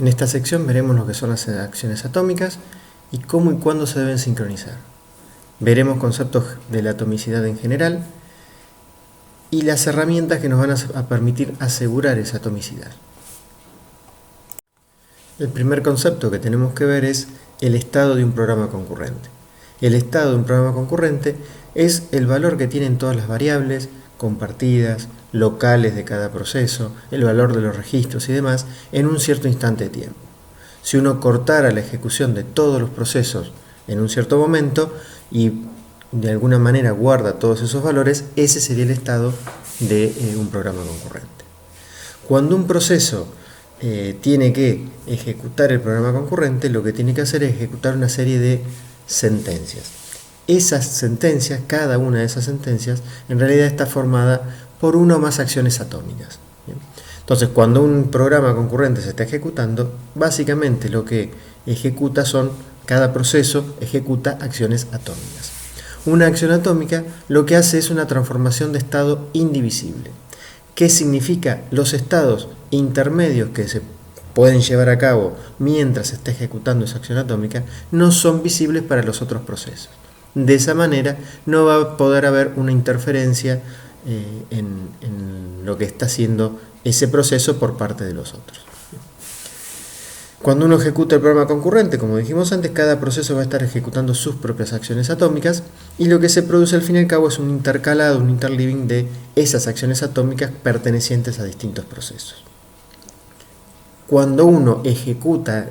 En esta sección veremos lo que son las acciones atómicas y cómo y cuándo se deben sincronizar. Veremos conceptos de la atomicidad en general y las herramientas que nos van a permitir asegurar esa atomicidad. El primer concepto que tenemos que ver es el estado de un programa concurrente. El estado de un programa concurrente es el valor que tienen todas las variables compartidas, locales de cada proceso, el valor de los registros y demás en un cierto instante de tiempo. Si uno cortara la ejecución de todos los procesos en un cierto momento y de alguna manera guarda todos esos valores, ese sería el estado de un programa concurrente. Cuando un proceso tiene que ejecutar el programa concurrente, lo que tiene que hacer es ejecutar una serie de sentencias. Esas sentencias, cada una de esas sentencias, en realidad está formada por una o más acciones atómicas. ¿Bien? Entonces, cuando un programa concurrente se está ejecutando, básicamente lo que ejecuta cada proceso ejecuta acciones atómicas. Una acción atómica lo que hace es una transformación de estado indivisible. ¿Qué significa? Los estados intermedios que se pueden llevar a cabo mientras se está ejecutando esa acción atómica no son visibles para los otros procesos. De esa manera no va a poder haber una interferencia en lo que está haciendo ese proceso por parte de los otros. Cuando uno ejecuta el programa concurrente, como dijimos antes, cada proceso va a estar ejecutando sus propias acciones atómicas y lo que se produce al fin y al cabo es un intercalado, un interleaving de esas acciones atómicas pertenecientes a distintos procesos. Cuando uno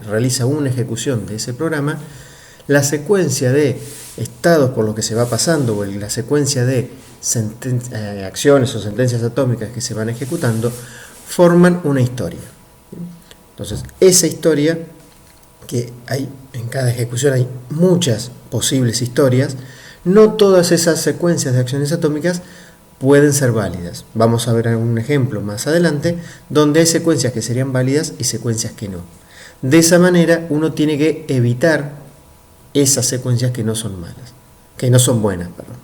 realiza una ejecución de ese programa, la secuencia de estados por los que se va pasando o la secuencia de acciones o sentencias atómicas que se van ejecutando forman una historia. Entonces, esa historia, que hay en cada ejecución hay muchas posibles historias, no todas esas secuencias de acciones atómicas pueden ser válidas. Vamos a ver un ejemplo más adelante donde hay secuencias que serían válidas y secuencias que no. De esa manera uno tiene que evitar esas secuencias que no son malas, que no son buenas, perdón.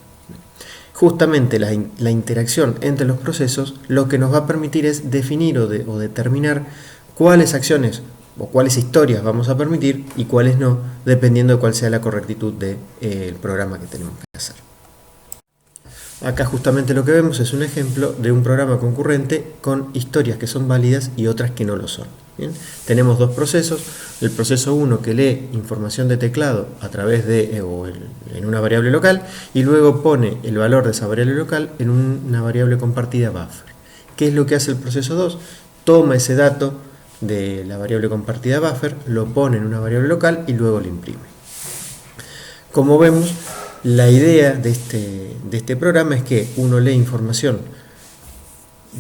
Justamente la interacción entre los procesos lo que nos va a permitir es definir o determinar cuáles acciones o cuáles historias vamos a permitir y cuáles no, dependiendo de cuál sea la correctitud del programa que tenemos que hacer. Acá justamente lo que vemos es un ejemplo de un programa concurrente con historias que son válidas y otras que no lo son. ¿Bien? Tenemos dos procesos, el proceso 1 que lee información de teclado a través en una variable local y luego pone el valor de esa variable local en una variable compartida buffer. ¿Qué es lo que hace el proceso 2? Toma ese dato de la variable compartida buffer, lo pone en una variable local y luego lo imprime. Como vemos, la idea de este programa es que uno lee información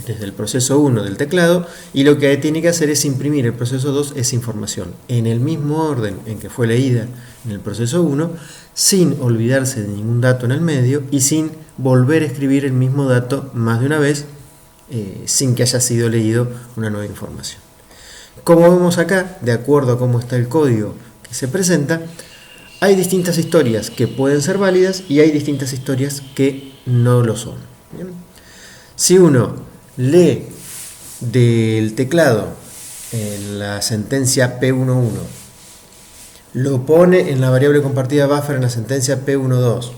desde el proceso 1 del teclado y lo que tiene que hacer es imprimir el proceso 2 esa información en el mismo orden en que fue leída en el proceso 1, sin olvidarse de ningún dato en el medio y sin volver a escribir el mismo dato más de una vez sin que haya sido leído una nueva información. Como vemos acá, de acuerdo a cómo está el código que se presenta, hay distintas historias que pueden ser válidas y hay distintas historias que no lo son. ¿Bien? Si uno lee del teclado en la sentencia P11, lo pone en la variable compartida buffer en la sentencia P12,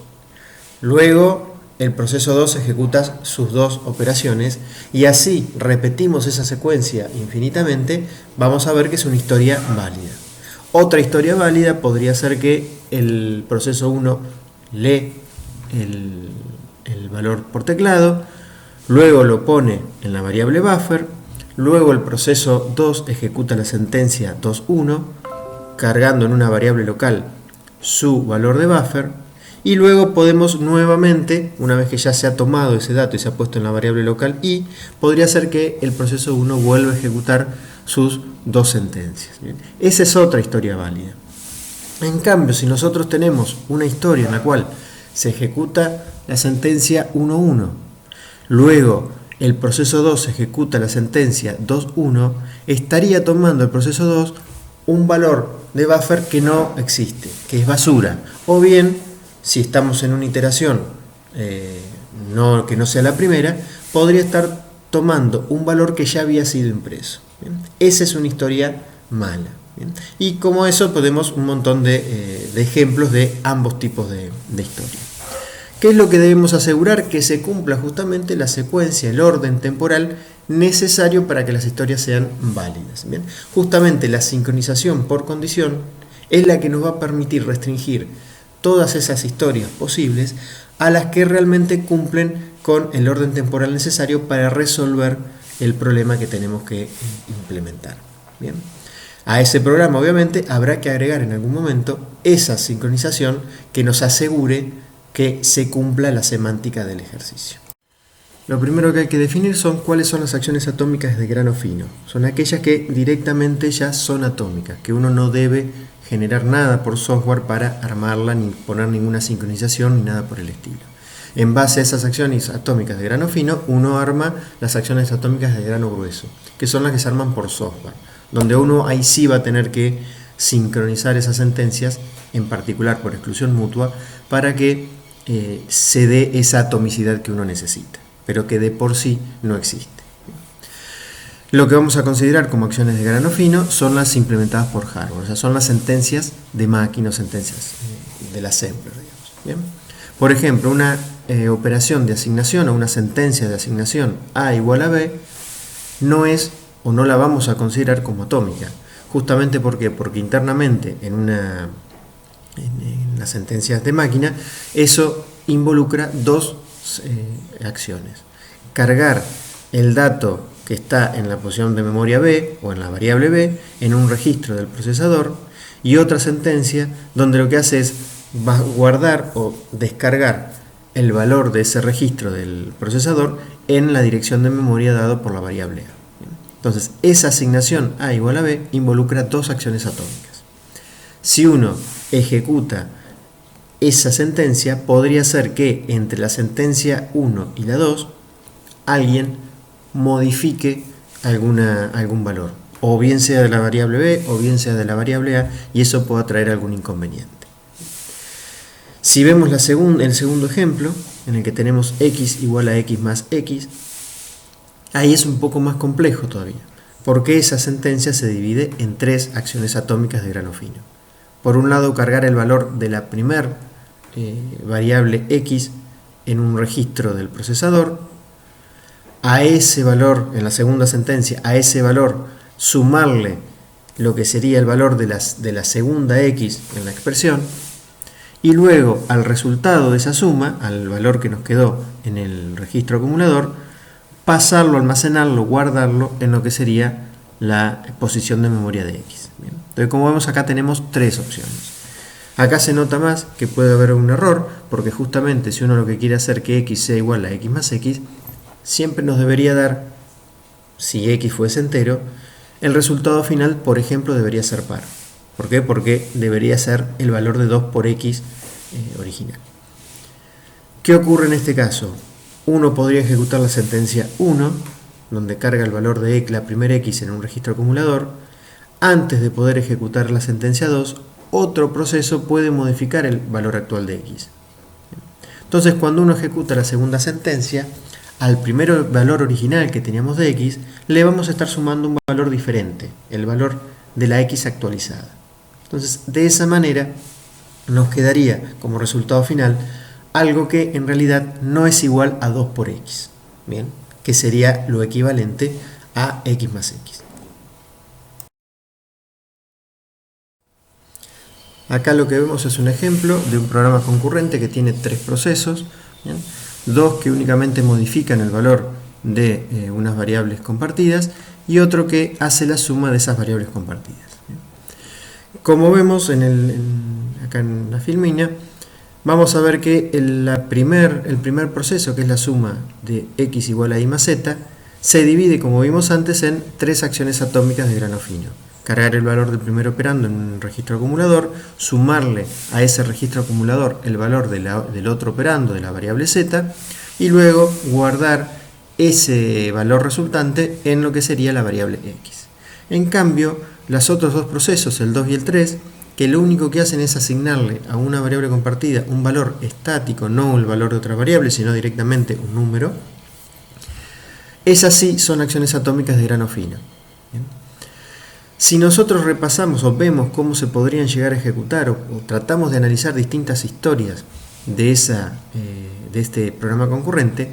luego el proceso 2 ejecuta sus dos operaciones y así repetimos esa secuencia infinitamente, vamos a ver que es una historia válida. Otra historia válida podría ser que el proceso 1 lee el valor por teclado, luego lo pone en la variable buffer, luego el proceso 2 ejecuta la sentencia 2.1, cargando en una variable local su valor de buffer, y luego podemos nuevamente, una vez que ya se ha tomado ese dato y se ha puesto en la variable local i, podría ser que el proceso 1 vuelva a ejecutar sus dos sentencias. ¿Bien? Esa es otra historia válida. En cambio, si nosotros tenemos una historia en la cual se ejecuta la sentencia 1.1, luego el proceso 2 ejecuta la sentencia 2.1, estaría tomando el proceso 2 un valor de buffer que no existe, que es basura, o bien si estamos en una iteración que no sea la primera, podría estar tomando un valor que ya había sido impreso. ¿Bien? Esa es una historia mala. ¿Bien? Y como eso podemos un montón de ejemplos de ambos tipos de historia. ¿Qué es lo que debemos asegurar? Que se cumpla justamente la secuencia, el orden temporal necesario para que las historias sean válidas. ¿Bien? Justamente la sincronización por condición es la que nos va a permitir restringir todas esas historias posibles a las que realmente cumplen con el orden temporal necesario para resolver el problema que tenemos que implementar. ¿Bien? A ese programa obviamente habrá que agregar en algún momento esa sincronización que nos asegure que se cumpla la semántica del ejercicio. Lo primero que hay que definir son cuáles son las acciones atómicas de grano fino. Son aquellas que directamente ya son atómicas, que uno no debe generar nada por software para armarla, ni poner ninguna sincronización, ni nada por el estilo. En base a esas acciones atómicas de grano fino, uno arma las acciones atómicas de grano grueso, que son las que se arman por software, donde uno ahí sí va a tener que sincronizar esas sentencias, en particular por exclusión mutua, para que se dé esa atomicidad que uno necesita, pero que de por sí no existe. Lo que vamos a considerar como acciones de grano fino son las implementadas por hardware, o sea, son las sentencias de máquina o sentencias del assembler, digamos. ¿Bien? Por ejemplo, una operación de asignación o una sentencia de asignación A igual a B no es o no la vamos a considerar como atómica. Justamente porque internamente en las sentencias de máquina eso involucra dos acciones. Cargar el dato que está en la posición de memoria B o en la variable B en un registro del procesador, y otra sentencia donde lo que hace es guardar o descargar el valor de ese registro del procesador en la dirección de memoria dado por la variable A. Entonces, esa asignación A igual a B involucra dos acciones atómicas. Si uno ejecuta esa sentencia, podría ser que entre la sentencia 1 y la 2 alguien modifique algún valor, o bien sea de la variable B o bien sea de la variable A, y eso pueda traer algún inconveniente. Si vemos el segundo ejemplo, en el que tenemos x igual a x más x, ahí es un poco más complejo todavía, porque esa sentencia se divide en tres acciones atómicas de grano fino. Por un lado, cargar el valor de la primer variable x en un registro del procesador. A ese valor, en la segunda sentencia, a ese valor sumarle lo que sería el valor de la segunda x en la expresión, y luego al resultado de esa suma, al valor que nos quedó en el registro acumulador, pasarlo, almacenarlo, guardarlo en lo que sería la posición de memoria de x. Bien. Entonces, como vemos, acá tenemos tres opciones. Acá se nota más que puede haber un error, porque justamente si uno lo que quiere hacer que x sea igual a x más x, siempre nos debería dar, si x fuese entero, el resultado final, por ejemplo, debería ser par. ¿Por qué? Porque debería ser el valor de 2 por x original. ¿Qué ocurre en este caso? Uno podría ejecutar la sentencia 1, donde carga el valor de la primera x en un registro acumulador. Antes de poder ejecutar la sentencia 2, otro proceso puede modificar el valor actual de x. Entonces, cuando uno ejecuta la segunda sentencia, al primer valor original que teníamos de x, le vamos a estar sumando un valor diferente, el valor de la x actualizada. Entonces, de esa manera, nos quedaría como resultado final algo que en realidad no es igual a 2 por x, ¿bien? Que sería lo equivalente a x más x. Acá lo que vemos es un ejemplo de un programa concurrente que tiene tres procesos, ¿bien? Dos que únicamente modifican el valor de unas variables compartidas y otro que hace la suma de esas variables compartidas. ¿Bien? Como vemos acá en la filmina, vamos a ver que el primer proceso, que es la suma de x igual a y más z, se divide, como vimos antes, en tres acciones atómicas de grano fino. Cargar el valor del primer operando en un registro acumulador, sumarle a ese registro acumulador el valor del otro operando de la variable z, y luego guardar ese valor resultante en lo que sería la variable x. En cambio, los otros dos procesos, el 2 y el 3, que lo único que hacen es asignarle a una variable compartida un valor estático, no el valor de otra variable, sino directamente un número, esas sí son acciones atómicas de grano fino. ¿Bien? Si nosotros repasamos o vemos cómo se podrían llegar a ejecutar o tratamos de analizar distintas historias de este programa concurrente,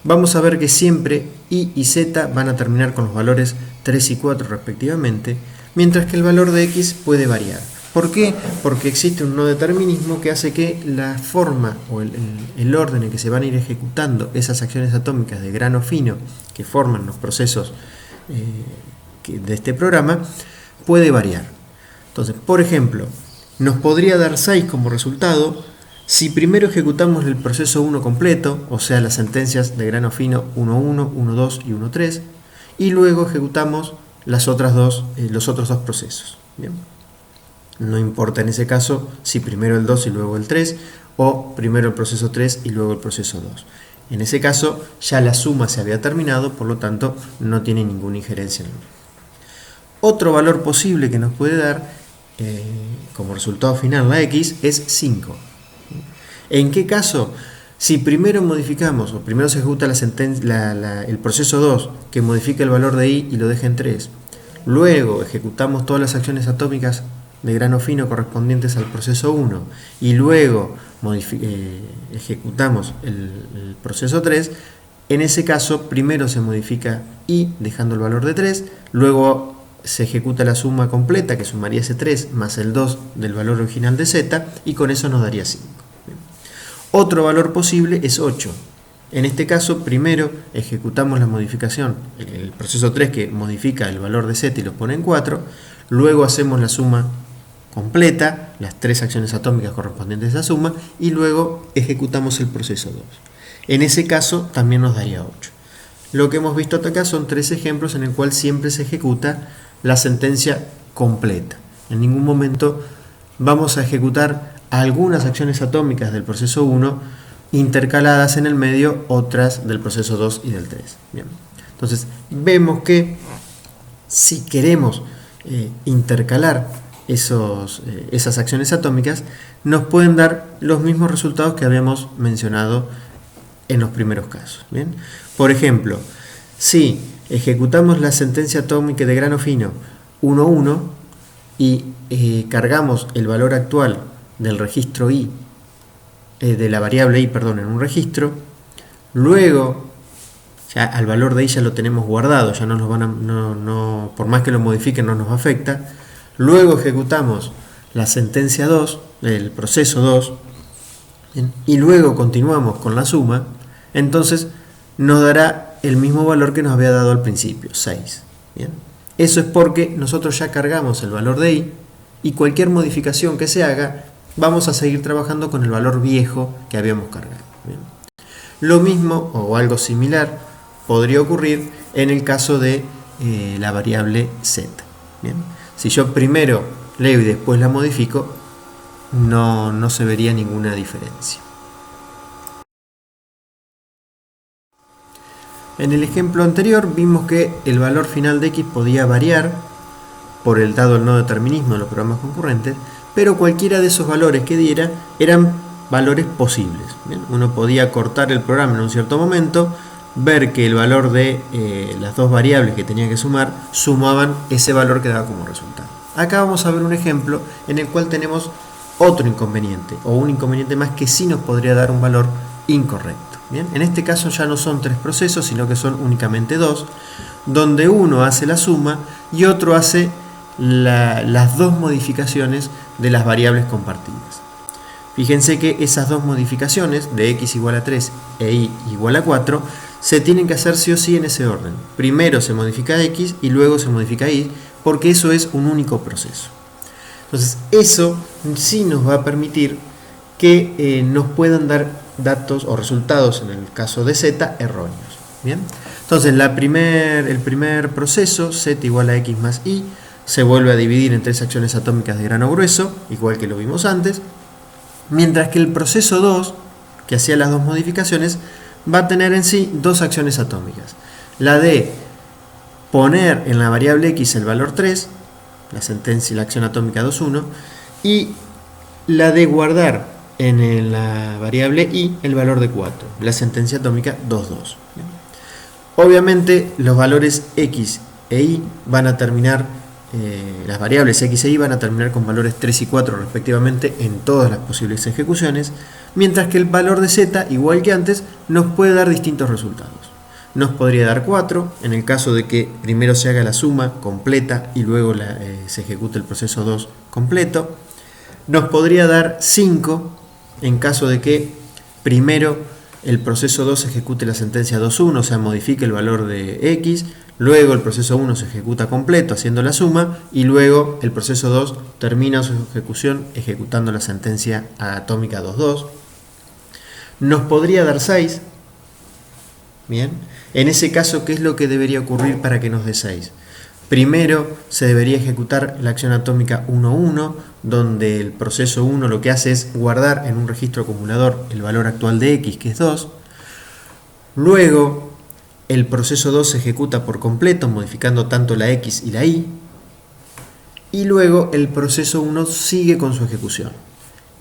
vamos a ver que siempre I y Z van a terminar con los valores 3 y 4 respectivamente, mientras que el valor de X puede variar. ¿Por qué? Porque existe un no determinismo que hace que la forma o el orden en que se van a ir ejecutando esas acciones atómicas de grano fino que forman los procesos de este programa puede variar. Entonces, por ejemplo, nos podría dar 6 como resultado si primero ejecutamos el proceso 1 completo, o sea, las sentencias de grano fino 1.1, 1.2 y 1.3, y luego ejecutamos los otros dos procesos. ¿Bien? No importa en ese caso si primero el 2 y luego el 3, o primero el proceso 3 y luego el proceso 2. En ese caso ya la suma se había terminado, por lo tanto no tiene ninguna injerencia en el mismo. Otro valor posible que nos puede dar como resultado final la X es 5. ¿En qué caso? Si primero modificamos o primero se ejecuta el proceso 2 que modifica el valor de I y lo deja en 3, luego ejecutamos todas las acciones atómicas de grano fino correspondientes al proceso 1 y luego ejecutamos el proceso 3, en ese caso primero se modifica I dejando el valor de 3, luego se ejecuta la suma completa que sumaría ese 3 más el 2 del valor original de Z y con eso nos daría 5. Bien. Otro valor posible es 8. En este caso primero ejecutamos la modificación, el proceso 3 que modifica el valor de Z y lo pone en 4, luego hacemos la suma completa, las 3 acciones atómicas correspondientes a esa suma, y luego ejecutamos el proceso 2. En ese caso también nos daría 8. Lo que hemos visto hasta acá son 3 ejemplos en el cual siempre se ejecuta la sentencia completa. En ningún momento vamos a ejecutar algunas acciones atómicas del proceso 1 intercaladas en el medio otras del proceso 2 y del 3. Bien. Entonces vemos que si queremos intercalar esas acciones atómicas, nos pueden dar los mismos resultados que habíamos mencionado en los primeros casos. ¿Bien? Por ejemplo, si ejecutamos la sentencia atómica de grano fino 1.1 y cargamos el valor actual del registro I, de la variable I, perdón, en un registro, luego ya al valor de I ya lo tenemos guardado, ya no nos van a, por más que lo modifiquen no nos afecta. Luego ejecutamos la sentencia 2, el proceso 2, ¿bien? Y luego continuamos con la suma, entonces nos dará el mismo valor que nos había dado al principio, 6. ¿Bien? Eso es porque nosotros ya cargamos el valor de I y cualquier modificación que se haga, vamos a seguir trabajando con el valor viejo que habíamos cargado. ¿Bien? Lo mismo o algo similar podría ocurrir en el caso de la variable Z. ¿Bien? Si yo primero leo y después la modifico, no se vería ninguna diferencia. En el ejemplo anterior vimos que el valor final de X podía variar por el dado el no determinismo de los programas concurrentes, pero cualquiera de esos valores que diera eran valores posibles. ¿Bien? Uno podía cortar el programa en un cierto momento, ver que el valor de las dos variables que tenía que sumar sumaban ese valor que daba como resultado. Acá vamos a ver un ejemplo en el cual tenemos otro inconveniente, o un inconveniente más que sí nos podría dar un valor incorrecto. ¿Bien? En este caso ya no son 3 procesos, sino que son únicamente 2, donde uno hace la suma y otro hace las dos modificaciones de las variables compartidas. Fíjense que esas dos modificaciones, de x igual a 3 e y igual a 4, se tienen que hacer sí o sí en ese orden. Primero se modifica x y luego se modifica y, porque eso es un único proceso. Entonces eso sí nos va a permitir que nos puedan dar datos o resultados, en el caso de z, erróneos. ¿Bien? Entonces el primer proceso, z igual a x más y, se vuelve a dividir en 3 acciones atómicas de grano grueso, igual que lo vimos antes, mientras que el proceso 2, que hacía las dos modificaciones, va a tener en sí 2 acciones atómicas. La de poner en la variable x el valor 3, la sentencia y la acción atómica 2.1, y la de guardar en la variable y el valor de 4, la sentencia atómica 2.2. Obviamente los valores x e y van a terminar las variables x e y van a terminar con valores 3 y 4 respectivamente en todas las posibles ejecuciones, mientras que el valor de z, igual que antes, nos puede dar distintos resultados. Nos podría dar 4 en el caso de que primero se haga la suma completa y luego se ejecute el proceso 2 completo. Nos podría dar 5 en caso de que primero el proceso 2 ejecute la sentencia 2.1, o sea, modifique el valor de x, luego el proceso 1 se ejecuta completo haciendo la suma y luego el proceso 2 termina su ejecución ejecutando la sentencia atómica 2.2. Nos podría dar 6. Bien, en ese caso, ¿qué es lo que debería ocurrir para que nos dé 6? Primero se debería ejecutar la acción atómica 1.1, donde el proceso 1 lo que hace es guardar en un registro acumulador el valor actual de x, que es 2. Luego el proceso 2 se ejecuta por completo, modificando tanto la x y la y. Y luego el proceso 1 sigue con su ejecución.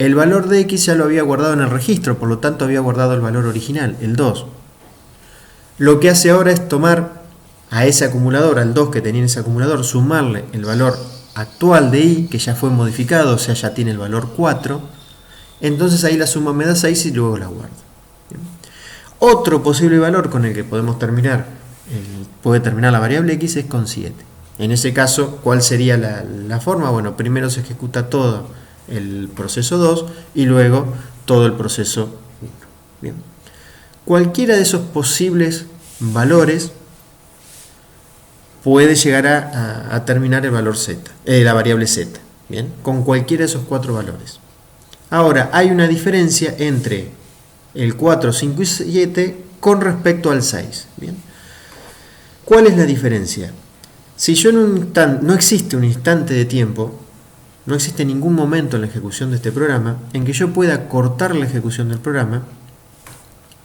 El valor de x ya lo había guardado en el registro, por lo tanto había guardado el valor original, el 2. Lo que hace ahora es tomar a ese acumulador, al 2 que tenía en ese acumulador, sumarle el valor actual de y, que ya fue modificado, o sea, ya tiene el valor 4. Entonces ahí la suma me da 6 y luego la guardo. Bien. Otro posible valor con el que podemos terminar, puede terminar la variable x, es con 7. En ese caso, ¿cuál sería la forma? Bueno, primero se ejecuta todo el proceso 2 y luego todo el proceso 1. Bien. Cualquiera de esos posibles valores puede llegar a terminar el valor z, la variable z, ¿bien? Con cualquiera de esos 4 valores. Ahora, hay una diferencia entre el 4, 5 y 7 con respecto al 6, ¿bien? ¿Cuál es la diferencia? Si yo en un instante, no existe un instante de tiempo, no existe ningún momento en la ejecución de este programa en que yo pueda cortar la ejecución del programa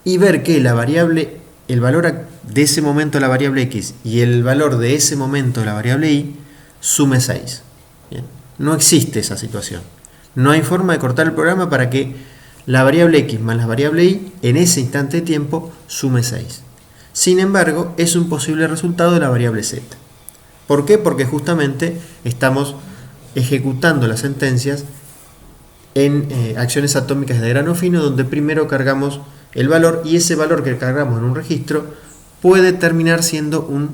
y ver que la variable, el valor de ese momento de la variable x y el valor de ese momento de la variable y sume 6. Bien. No existe esa situación. No hay forma de cortar el programa para que la variable x más la variable y en ese instante de tiempo sume 6. Sin embargo, es un posible resultado de la variable z. ¿Por qué? Porque justamente estamos ejecutando las sentencias en acciones atómicas de grano fino, donde primero cargamos el valor y ese valor que cargamos en un registro puede terminar siendo un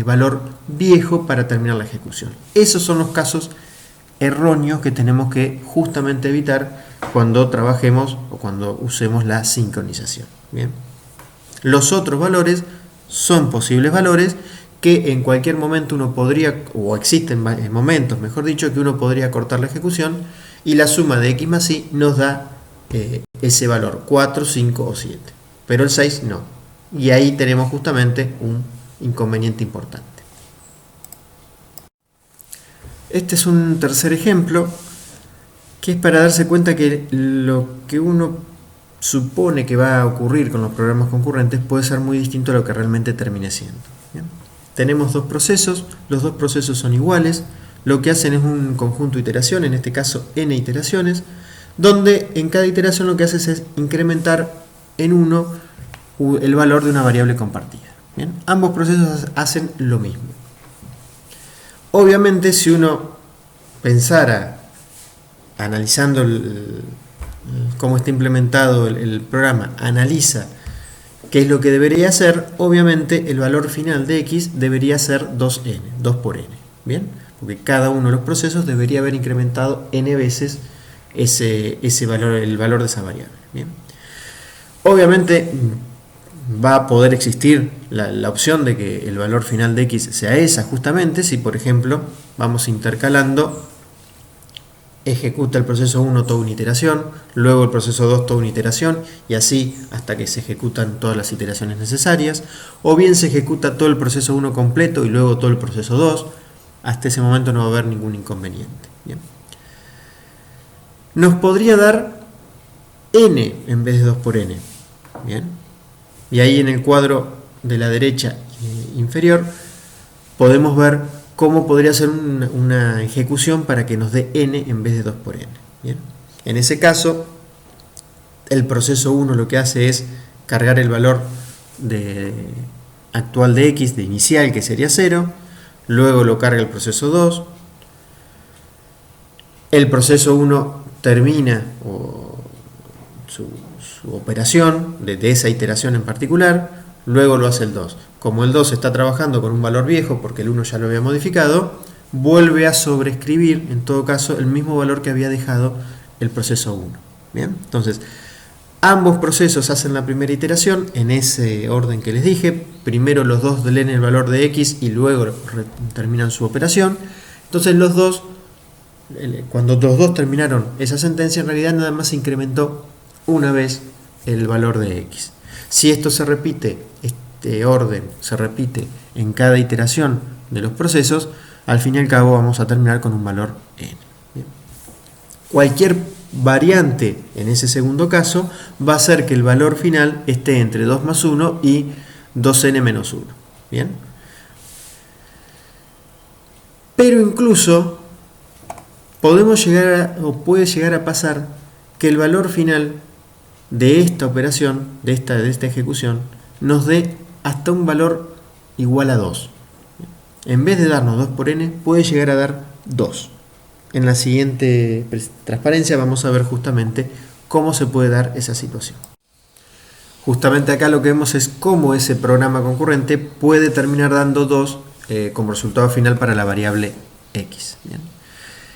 valor viejo para terminar la ejecución. Esos son los casos erróneos que tenemos que justamente evitar cuando trabajemos o cuando usemos la sincronización. Bien. Los otros valores son posibles valores que en cualquier momento uno podría, o existen momentos, mejor dicho, que uno podría cortar la ejecución y la suma de x más y nos da ese valor, 4, 5 o 7. Pero el 6 no. Y ahí tenemos justamente un inconveniente importante. Este es un tercer ejemplo que es para darse cuenta que lo que uno supone que va a ocurrir con los programas concurrentes puede ser muy distinto a lo que realmente termine siendo. ¿Bien? Tenemos dos procesos, los dos procesos son iguales, lo que hacen es un conjunto de iteración, en este caso n iteraciones, donde en cada iteración lo que haces es incrementar en 1 el valor de una variable compartida. ¿Bien? Ambos procesos hacen lo mismo. Obviamente, si uno pensara, analizando cómo está implementado el programa, analiza qué es lo que debería hacer, obviamente el valor final de x debería ser 2n, 2 por n. ¿Bien? Porque cada uno de los procesos debería haber incrementado n veces ese valor, el valor de esa variable. ¿Bien? Obviamente va a poder existir la opción de que el valor final de x sea esa, justamente si, por ejemplo, vamos intercalando, ejecuta el proceso 1 toda una iteración, luego el proceso 2 toda una iteración, y así hasta que se ejecutan todas las iteraciones necesarias, o bien se ejecuta todo el proceso 1 completo y luego todo el proceso 2, hasta ese momento no va a haber ningún inconveniente. Bien. Nos podría dar n en vez de 2 por n. Bien. Y ahí en el cuadro de la derecha inferior podemos ver cómo podría ser una ejecución para que nos dé n en vez de 2 por n. Bien. En ese caso, el proceso 1 lo que hace es cargar el valor actual de x, de inicial, que sería 0, luego lo carga el proceso 2, el proceso 1 termina su operación de esa iteración en particular, luego lo hace el 2. Como el 2 está trabajando con un valor viejo porque el 1 ya lo había modificado, vuelve a sobreescribir, en todo caso, el mismo valor que había dejado el proceso 1. ¿Bien? Entonces, ambos procesos hacen la primera iteración en ese orden que les dije. Primero los dos leen el valor de x y luego terminan su operación. Entonces los dos, cuando los dos terminaron esa sentencia, en realidad nada más se incrementó una vez el valor de x. Si esto se repite, este orden se repite en cada iteración de los procesos, al fin y al cabo vamos a terminar con un valor n. Bien. Cualquier variante en ese segundo caso va a hacer que el valor final esté entre 2 más 1 y 2n menos 1. ¿Bien? Pero incluso podemos llegar puede llegar a pasar que el valor final de esta operación, de esta ejecución, nos dé hasta un valor igual a 2. En vez de darnos 2 por n, puede llegar a dar 2. En la siguiente transparencia vamos a ver justamente cómo se puede dar esa situación. Justamente acá lo que vemos es cómo ese programa concurrente puede terminar dando 2 como resultado final para la variable x. ¿Bien?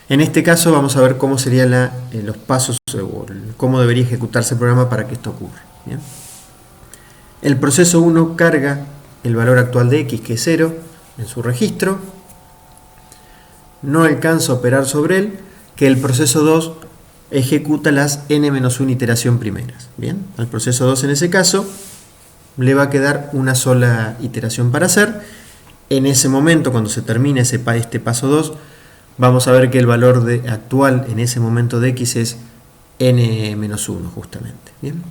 En este caso vamos a ver cómo serían los pasos o cómo debería ejecutarse el programa para que esto ocurra. ¿Bien? El proceso 1 carga el valor actual de x, que es 0, en su registro. No alcanza a operar sobre él, que el proceso 2 ejecuta las n-1 iteración primeras. Bien, al proceso 2 en ese caso le va a quedar una sola iteración para hacer. En ese momento, cuando se termine este paso 2, vamos a ver que el valor actual en ese momento de x es n-1 justamente. Bien.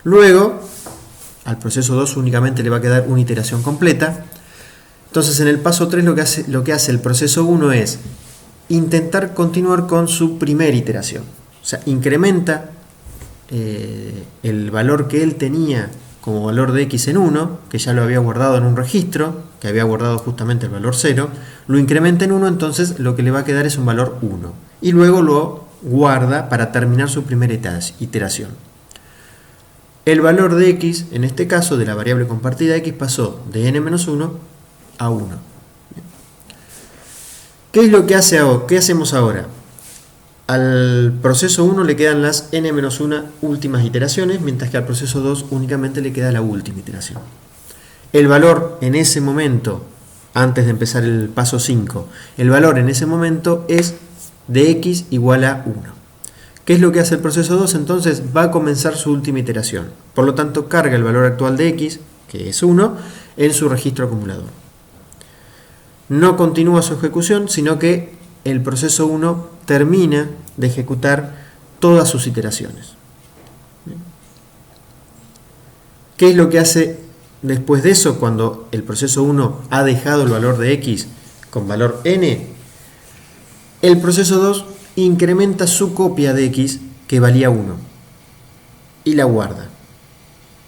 Luego, al proceso 2 únicamente le va a quedar una iteración completa. Entonces en el paso 3 lo que hace el proceso 1 es intentar continuar con su primera iteración. O sea, incrementa el valor que él tenía como valor de x en 1, que ya lo había guardado en un registro, que había guardado justamente el valor 0, lo incrementa en 1, entonces lo que le va a quedar es un valor 1. Y luego lo guarda para terminar su primera iteración. El valor de x, en este caso de la variable compartida x, pasó de n-1 a 1. ¿Qué es lo que hace ahora? ¿Qué hacemos ahora? Al proceso 1 le quedan las n-1 últimas iteraciones, mientras que al proceso 2 únicamente le queda la última iteración. El valor en ese momento, antes de empezar el paso 5, el valor en ese momento es de x igual a 1. ¿Qué es lo que hace el proceso 2? Entonces va a comenzar su última iteración. Por lo tanto, carga el valor actual de x, que es 1, en su registro acumulador. No continúa su ejecución, sino que el proceso 1 termina de ejecutar todas sus iteraciones. ¿Qué es lo que hace después de eso cuando el proceso 1 ha dejado el valor de x con valor n? El proceso 2 incrementa su copia de x que valía 1 y la guarda.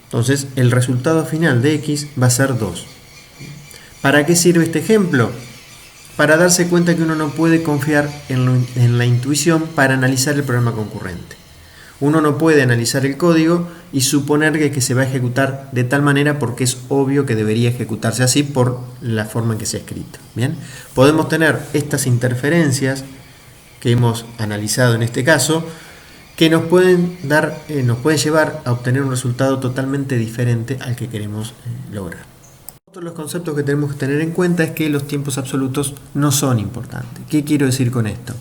Entonces el resultado final de x va a ser 2. ¿Para qué sirve este ejemplo? Para darse cuenta que uno no puede confiar en la intuición para analizar el programa concurrente. Uno no puede analizar el código y suponer que se va a ejecutar de tal manera porque es obvio que debería ejecutarse así por la forma en que se ha escrito. ¿Bien? Podemos tener estas interferencias que hemos analizado en este caso, que nos pueden llevar a obtener un resultado totalmente diferente al que queremos lograr. Otro de los conceptos que tenemos que tener en cuenta es que los tiempos absolutos no son importantes. ¿Qué quiero decir con esto?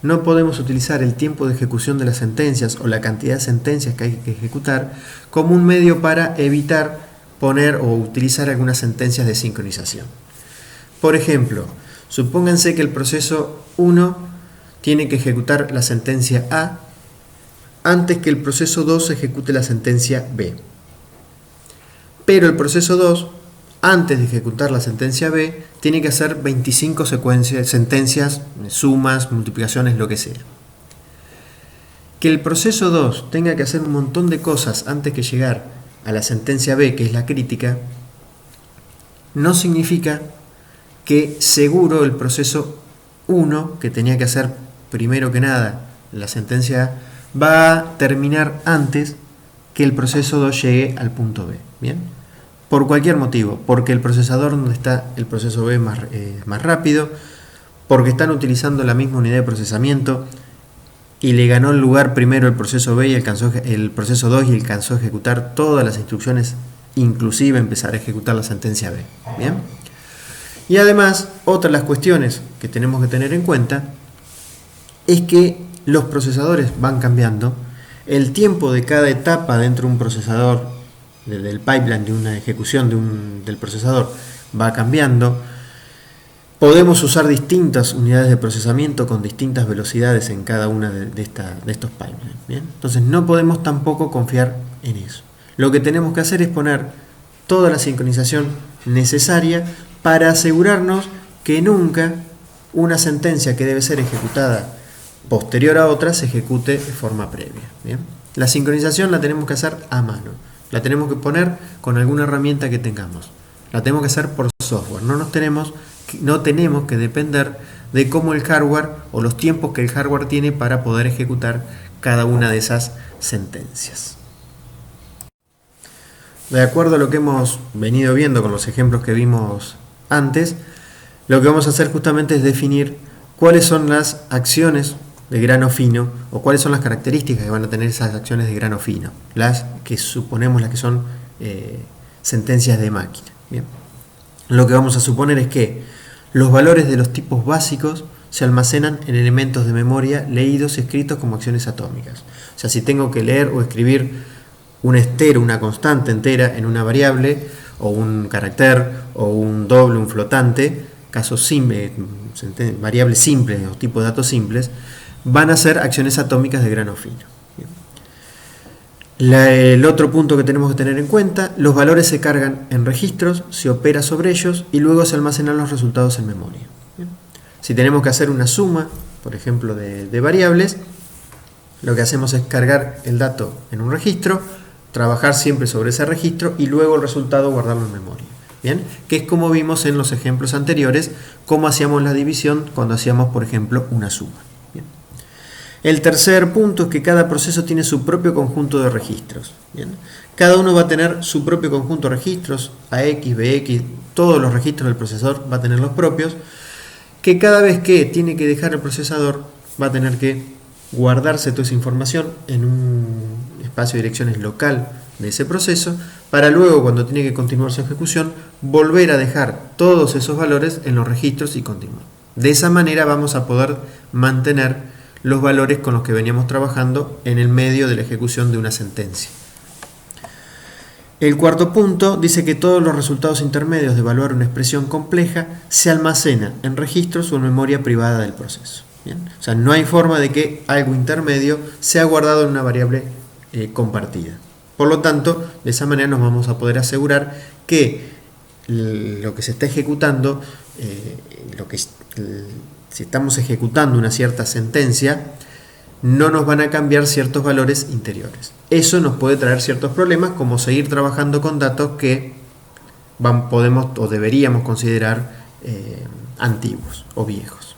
No podemos utilizar el tiempo de ejecución de las sentencias o la cantidad de sentencias que hay que ejecutar como un medio para evitar poner o utilizar algunas sentencias de sincronización. Por ejemplo, supónganse que el proceso 1 tiene que ejecutar la sentencia A antes que el proceso 2 ejecute la sentencia B. Pero el proceso 2, antes de ejecutar la sentencia B, tiene que hacer 25 sentencias, sumas, multiplicaciones, lo que sea. Que el proceso 2 tenga que hacer un montón de cosas antes que llegar a la sentencia B, que es la crítica, no significa que seguro el proceso 1, que tenía que hacer primero que nada la sentencia A, va a terminar antes que el proceso 2 llegue al punto B. ¿Bien? Por cualquier motivo, porque el procesador donde está el proceso B es más rápido, porque están utilizando la misma unidad de procesamiento y le ganó el lugar primero el proceso B y el proceso 2 y alcanzó a ejecutar todas las instrucciones, inclusive empezar a ejecutar la sentencia B. ¿Bien? Y además, otra de las cuestiones que tenemos que tener en cuenta es que los procesadores van cambiando, el tiempo de cada etapa dentro de un procesador, del pipeline de una ejecución del procesador, va cambiando. Podemos usar distintas unidades de procesamiento con distintas velocidades en cada una de estos pipelines. ¿Bien? Entonces no podemos tampoco confiar en eso. Lo que tenemos que hacer es poner toda la sincronización necesaria para asegurarnos que nunca una sentencia que debe ser ejecutada posterior a otra se ejecute de forma previa. ¿Bien? La sincronización la tenemos que hacer a mano. La tenemos que poner con alguna herramienta que tengamos. La tenemos que hacer por software. No tenemos que depender de cómo el hardware o los tiempos que el hardware tiene para poder ejecutar cada una de esas sentencias. De acuerdo a lo que hemos venido viendo con los ejemplos que vimos antes, lo que vamos a hacer justamente es definir cuáles son las acciones de grano fino o cuáles son las características que van a tener esas acciones de grano fino, las que suponemos las que son sentencias de máquina. Bien. Lo que vamos a suponer es que los valores de los tipos básicos se almacenan en elementos de memoria leídos y escritos como acciones atómicas. O sea, si tengo que leer o escribir un estero, una constante entera en una variable, o un carácter, o un doble, un flotante, casos simples, variables simples o tipos de datos simples, van a ser acciones atómicas de grano fino. El otro punto que tenemos que tener en cuenta, los valores se cargan en registros, se opera sobre ellos y luego se almacenan los resultados en memoria. Bien. Si tenemos que hacer una suma, por ejemplo, de variables, lo que hacemos es cargar el dato en un registro, trabajar siempre sobre ese registro y luego el resultado guardarlo en memoria. ¿Bien? Que es como vimos en los ejemplos anteriores, cómo hacíamos la división cuando hacíamos, por ejemplo, una suma. Bien. El tercer punto es que cada proceso tiene su propio conjunto de registros. ¿Bien? Cada uno va a tener su propio conjunto de registros, AX, BX, todos los registros del procesador va a tener los propios, que cada vez que tiene que dejar el procesador va a tener que guardarse toda esa información en un espacio de direcciones local de ese proceso, para luego, cuando tiene que continuar su ejecución, volver a dejar todos esos valores en los registros y continuar. De esa manera vamos a poder mantener los valores con los que veníamos trabajando en el medio de la ejecución de una sentencia. El cuarto punto dice que todos los resultados intermedios de evaluar una expresión compleja se almacenan en registros o en memoria privada del proceso. ¿Bien? O sea, no hay forma de que algo intermedio sea guardado en una variable compartida. Por lo tanto, de esa manera nos vamos a poder asegurar que lo que se está ejecutando, si estamos ejecutando una cierta sentencia, no nos van a cambiar ciertos valores interiores. Eso nos puede traer ciertos problemas, como seguir trabajando con datos que podemos o deberíamos considerar antiguos o viejos.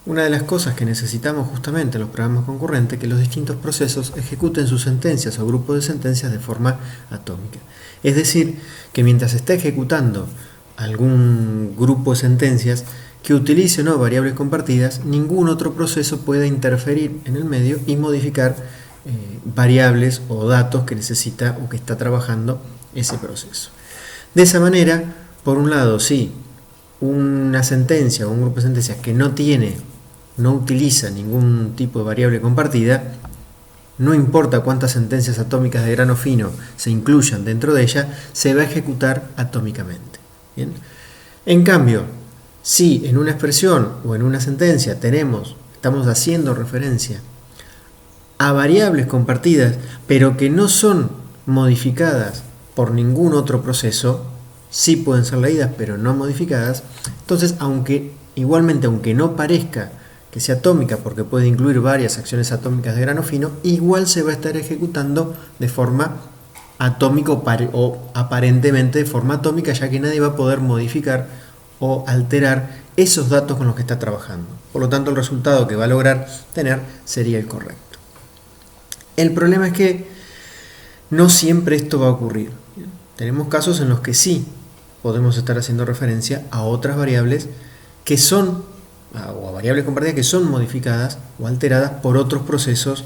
Una de las cosas que necesitamos justamente en los programas concurrentes es que los distintos procesos ejecuten sus sentencias o grupos de sentencias de forma atómica. Es decir, que mientras se está ejecutando algún grupo de sentencias que utilice o no variables compartidas, ningún otro proceso pueda interferir en el medio y modificar variables o datos que necesita o que está trabajando ese proceso. De esa manera, por un lado, si una sentencia o un grupo de sentencias que no utiliza ningún tipo de variable compartida, no importa cuántas sentencias atómicas de grano fino se incluyan dentro de ella, se va a ejecutar atómicamente. ¿Bien? En cambio, si en una expresión o en una sentencia estamos haciendo referencia a variables compartidas, pero que no son modificadas por ningún otro proceso, sí pueden ser leídas pero no modificadas, entonces aunque no parezca que sea atómica porque puede incluir varias acciones atómicas de grano fino, igual se va a estar ejecutando de forma atómica o aparentemente de forma atómica, ya que nadie va a poder modificar o alterar esos datos con los que está trabajando. Por lo tanto, el resultado que va a lograr tener sería el correcto. El problema es que no siempre esto va a ocurrir. Tenemos casos en los que sí podemos estar haciendo referencia a otras variables que son, o a variables compartidas que son modificadas o alteradas por otros procesos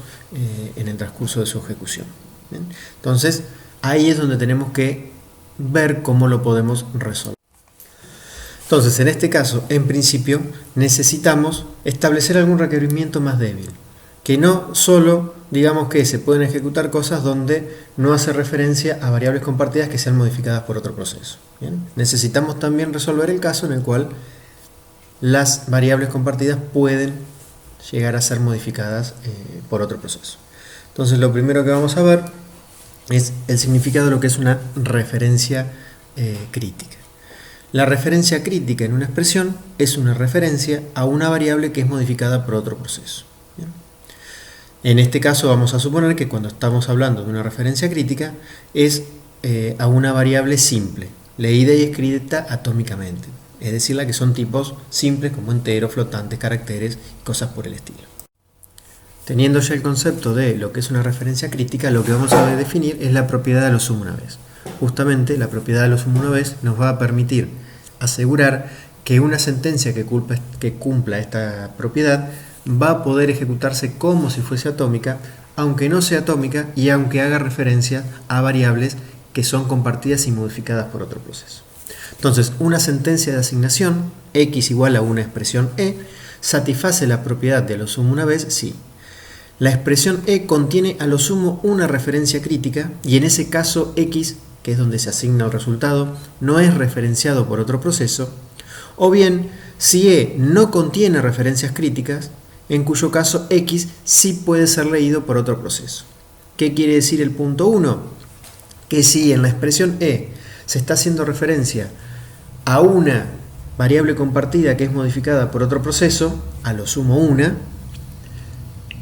en el transcurso de su ejecución. ¿Bien? Entonces, ahí es donde tenemos que ver cómo lo podemos resolver. Entonces, en este caso, en principio, necesitamos establecer algún requerimiento más débil, que no solo digamos que se pueden ejecutar cosas donde no hace referencia a variables compartidas que sean modificadas por otro proceso. ¿Bien? Necesitamos también resolver el caso en el cual las variables compartidas pueden llegar a ser modificadas por otro proceso. Entonces, lo primero que vamos a ver es el significado de lo que es una referencia crítica. La referencia crítica en una expresión es una referencia a una variable que es modificada por otro proceso. ¿Bien? En este caso vamos a suponer que cuando estamos hablando de una referencia crítica es a una variable simple, leída y escrita atómicamente, es decir, la que son tipos simples como enteros, flotantes, caracteres y cosas por el estilo. Teniendo ya el concepto de lo que es una referencia crítica, lo que vamos a definir es la propiedad de lo sumo una vez. Justamente la propiedad de lo sumo una vez nos va a permitir asegurar que una sentencia que cumpla esta propiedad va a poder ejecutarse como si fuese atómica, aunque no sea atómica y aunque haga referencia a variables que son compartidas y modificadas por otro proceso. Entonces, una sentencia de asignación, x igual a una expresión e, satisface la propiedad de lo sumo una vez si la expresión e contiene a lo sumo una referencia crítica y en ese caso x, que es donde se asigna el resultado, no es referenciado por otro proceso, o bien si e no contiene referencias críticas, en cuyo caso x sí puede ser leído por otro proceso. ¿Qué quiere decir el punto 1? Que si en la expresión e se está haciendo referencia a una variable compartida que es modificada por otro proceso, a lo sumo una,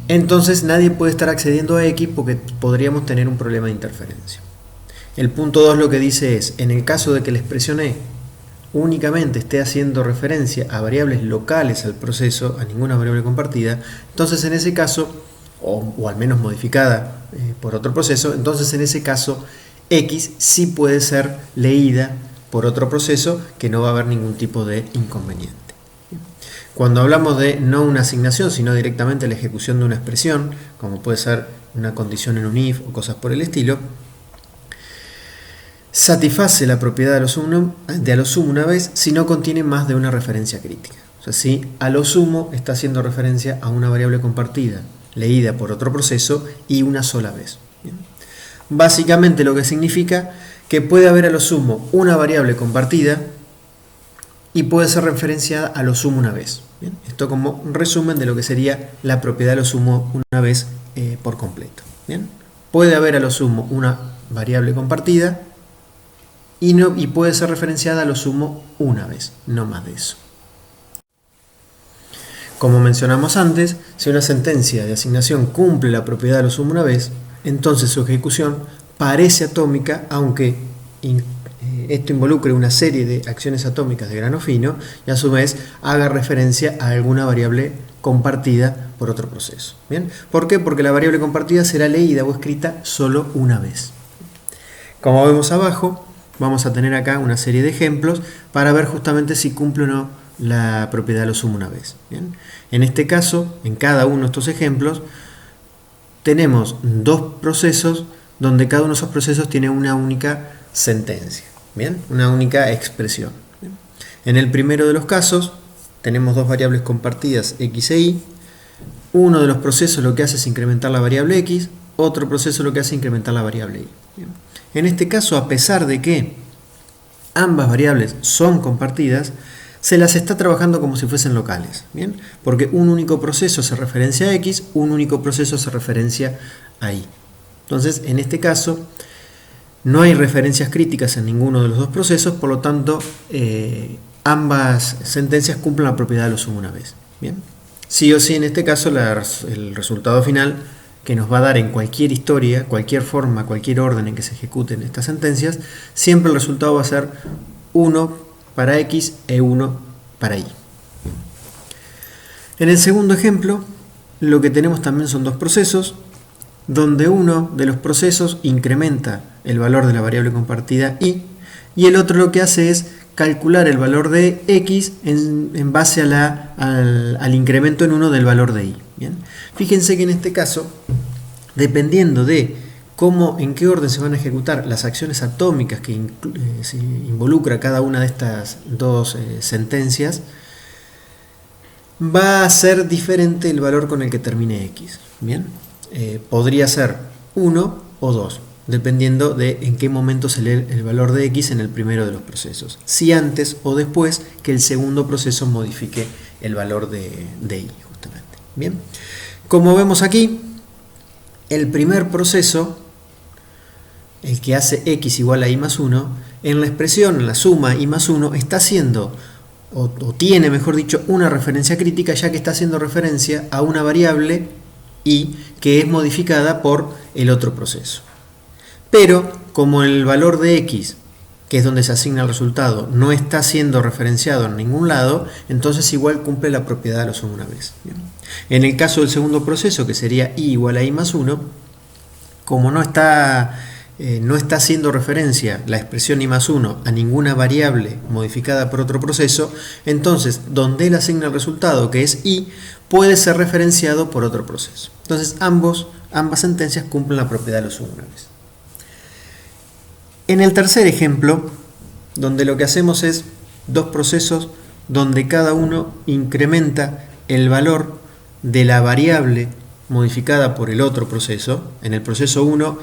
entonces nadie puede estar accediendo a x porque podríamos tener un problema de interferencia. El punto 2 lo que dice es, en el caso de que la expresión e únicamente esté haciendo referencia a variables locales al proceso, a ninguna variable compartida, entonces en ese caso, o al menos modificada por otro proceso, entonces en ese caso x sí puede ser leída por otro proceso que no va a haber ningún tipo de inconveniente. Cuando hablamos de no una asignación, sino directamente la ejecución de una expresión, como puede ser una condición en un if o cosas por el estilo, satisface la propiedad de a lo sumo una vez si no contiene más de una referencia crítica. O sea, si a lo sumo está haciendo referencia a una variable compartida, leída por otro proceso y una sola vez. ¿Bien? Básicamente lo que significa que puede haber a lo sumo una variable compartida y puede ser referenciada a lo sumo una vez. ¿Bien? Esto como un resumen de lo que sería la propiedad de lo sumo una vez por completo. ¿Bien? Puede haber a lo sumo una variable compartida y puede ser referenciada a lo sumo una vez, no más de eso. Como mencionamos antes, si una sentencia de asignación cumple la propiedad de lo sumo una vez, entonces su ejecución parece atómica, aunque esto involucre una serie de acciones atómicas de grano fino y a su vez haga referencia a alguna variable compartida por otro proceso. ¿Bien? ¿Por qué? Porque la variable compartida será leída o escrita solo una vez. Como vemos abajo, vamos a tener acá una serie de ejemplos para ver justamente si cumple o no la propiedad de lo sumo una vez. ¿Bien? En este caso, en cada uno de estos ejemplos, tenemos dos procesos donde cada uno de esos procesos tiene una única sentencia. ¿Bien? Una única expresión. ¿Bien? En el primero de los casos, tenemos dos variables compartidas x e y. Uno de los procesos lo que hace es incrementar la variable x, otro proceso lo que hace es incrementar la variable y. ¿Bien? En este caso, a pesar de que ambas variables son compartidas, se las está trabajando como si fuesen locales, ¿bien? Porque un único proceso se referencia a x, un único proceso se referencia a y. Entonces, en este caso, no hay referencias críticas en ninguno de los dos procesos, por lo tanto, ambas sentencias cumplen la propiedad de lo sumo una vez. ¿Bien? Sí o sí, en este caso, el resultado final que nos va a dar en cualquier historia, cualquier forma, cualquier orden en que se ejecuten estas sentencias, siempre el resultado va a ser 1 para X e 1 para Y. En el segundo ejemplo, lo que tenemos también son dos procesos, donde uno de los procesos incrementa el valor de la variable compartida Y, y el otro lo que hace es calcular el valor de X en base al incremento en 1 del valor de Y. ¿Bien? Fíjense que en este caso, dependiendo de en qué orden se van a ejecutar las acciones atómicas que se involucra cada una de estas dos sentencias, va a ser diferente el valor con el que termine X. ¿Bien? Podría ser 1 o 2, dependiendo de en qué momento se lee el valor de X en el primero de los procesos, si antes o después que el segundo proceso modifique el valor de Y, justamente. Bien, como vemos aquí, el primer proceso, el que hace X igual a Y más 1, en la expresión, en la suma Y más 1, está haciendo, o tiene, mejor dicho, una referencia crítica, ya que está haciendo referencia a una variable Y que es modificada por el otro proceso. Pero como el valor de X, que es donde se asigna el resultado, no está siendo referenciado en ningún lado, entonces igual cumple la propiedad de lo suma una vez. Bien. En el caso del segundo proceso, que sería Y igual a Y más 1, como no está haciendo referencia la expresión Y más 1 a ninguna variable modificada por otro proceso, entonces donde él asigna el resultado, que es Y, puede ser referenciado por otro proceso. Entonces ambas sentencias cumplen la propiedad de lo suma una vez. En el tercer ejemplo, donde lo que hacemos es dos procesos donde cada uno incrementa el valor de la variable modificada por el otro proceso. En el proceso 1,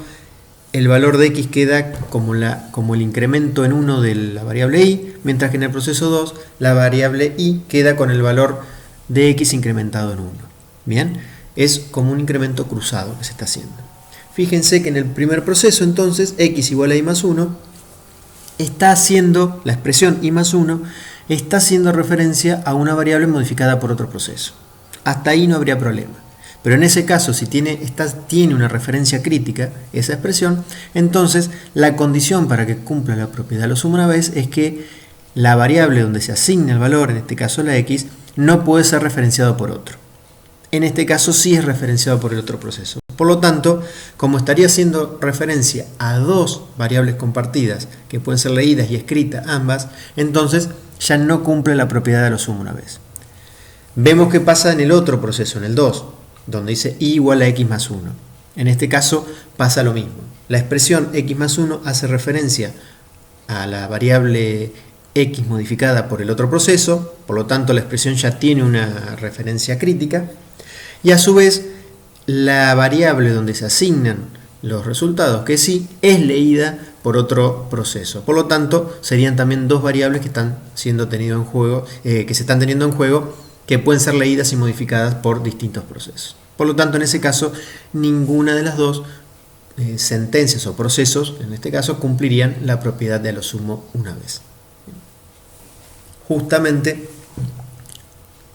el valor de X queda como el incremento en 1 de la variable Y, mientras que en el proceso 2, la variable Y queda con el valor de X incrementado en 1. Bien, es como un incremento cruzado que se está haciendo. Fíjense que en el primer proceso, entonces, X igual a Y más 1, está haciendo, la expresión Y más 1, está haciendo referencia a una variable modificada por otro proceso. Hasta ahí no habría problema. Pero en ese caso, si tiene una referencia crítica, esa expresión, entonces la condición para que cumpla la propiedad de lo suma una vez es que la variable donde se asigna el valor, en este caso la X, no puede ser referenciado por otro. En este caso sí es referenciado por el otro proceso. Por lo tanto, como estaría haciendo referencia a dos variables compartidas que pueden ser leídas y escritas ambas, entonces ya no cumple la propiedad de lo suma una vez. Vemos que pasa en el otro proceso, en el 2, donde dice Y igual a X más 1. En este caso pasa lo mismo. La expresión X más 1 hace referencia a la variable X modificada por el otro proceso, por lo tanto la expresión ya tiene una referencia crítica, y a su vez la variable donde se asignan los resultados, que sí, es leída por otro proceso. Por lo tanto, serían también dos variables que están siendo tenido en juego, que se están teniendo en juego, que pueden ser leídas y modificadas por distintos procesos. Por lo tanto, en ese caso, ninguna de las dos sentencias o procesos, en este caso, cumplirían la propiedad de a lo sumo una vez. Justamente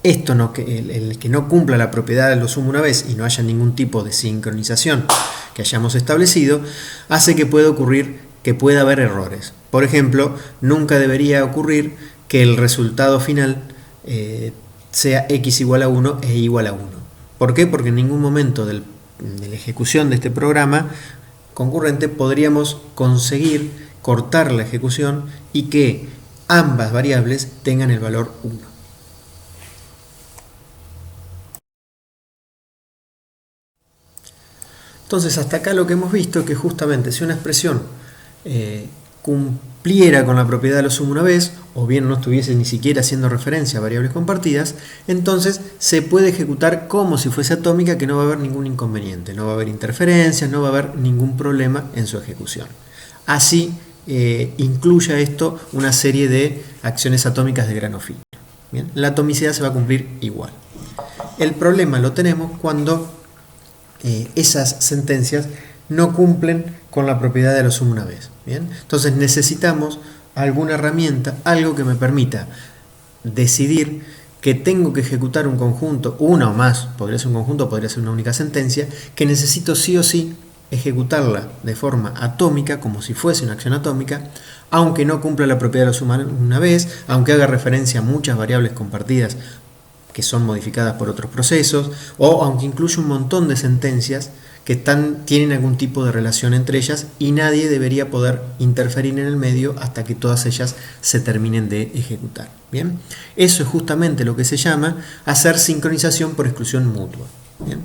esto el que no cumpla la propiedad de lo sumo una vez y no haya ningún tipo de sincronización que hayamos establecido, hace que pueda ocurrir que pueda haber errores. Por ejemplo, nunca debería ocurrir que el resultado final sea X igual a 1 e Y igual a 1. ¿Por qué? Porque en ningún momento de la ejecución de este programa concurrente podríamos conseguir cortar la ejecución y que ambas variables tengan el valor 1. Entonces, hasta acá lo que hemos visto es que justamente si una expresión cumpliera con la propiedad de lo sumo una vez, o bien no estuviese ni siquiera haciendo referencia a variables compartidas, entonces se puede ejecutar como si fuese atómica, que no va a haber ningún inconveniente, no va a haber interferencias, no va a haber ningún problema en su ejecución. Así incluya esto una serie de acciones atómicas de grano fino. Bien, la atomicidad se va a cumplir igual. El problema lo tenemos cuando esas sentencias no cumplen con la propiedad de lo sumo una vez. ¿Bien? Entonces necesitamos alguna herramienta, algo que me permita decidir que tengo que ejecutar un conjunto, una o más, podría ser un conjunto, podría ser una única sentencia, que necesito sí o sí ejecutarla de forma atómica, como si fuese una acción atómica, aunque no cumpla la propiedad de la suma una vez, aunque haga referencia a muchas variables compartidas que son modificadas por otros procesos, o aunque incluya un montón de sentencias que tienen algún tipo de relación entre ellas y nadie debería poder interferir en el medio hasta que todas ellas se terminen de ejecutar. ¿Bien? Eso es justamente lo que se llama hacer sincronización por exclusión mutua. ¿Bien?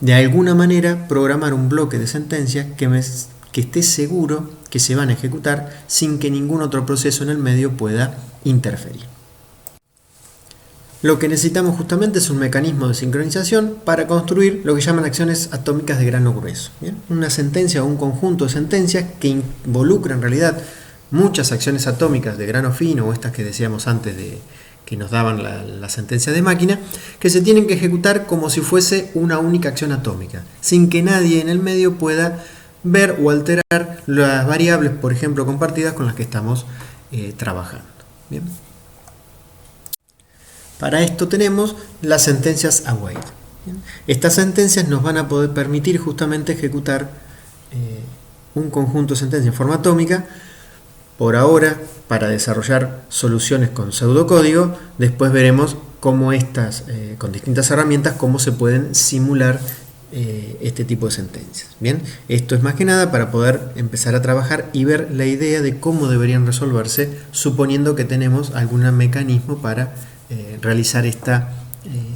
De alguna manera programar un bloque de sentencias que esté seguro que se van a ejecutar sin que ningún otro proceso en el medio pueda interferir. Lo que necesitamos justamente es un mecanismo de sincronización para construir lo que llaman acciones atómicas de grano grueso. ¿Bien? Una sentencia o un conjunto de sentencias que involucra en realidad muchas acciones atómicas de grano fino, o estas que decíamos antes que nos daban la sentencia de máquina, que se tienen que ejecutar como si fuese una única acción atómica, sin que nadie en el medio pueda ver o alterar las variables, por ejemplo, compartidas con las que estamos trabajando. ¿Bien? Para esto tenemos las sentencias await. Estas sentencias nos van a poder permitir justamente ejecutar un conjunto de sentencias en forma atómica, por ahora para desarrollar soluciones con pseudocódigo. Después veremos cómo estas, con distintas herramientas, cómo se pueden simular este tipo de sentencias. Bien, esto es más que nada para poder empezar a trabajar y ver la idea de cómo deberían resolverse, suponiendo que tenemos algún mecanismo para realizar esta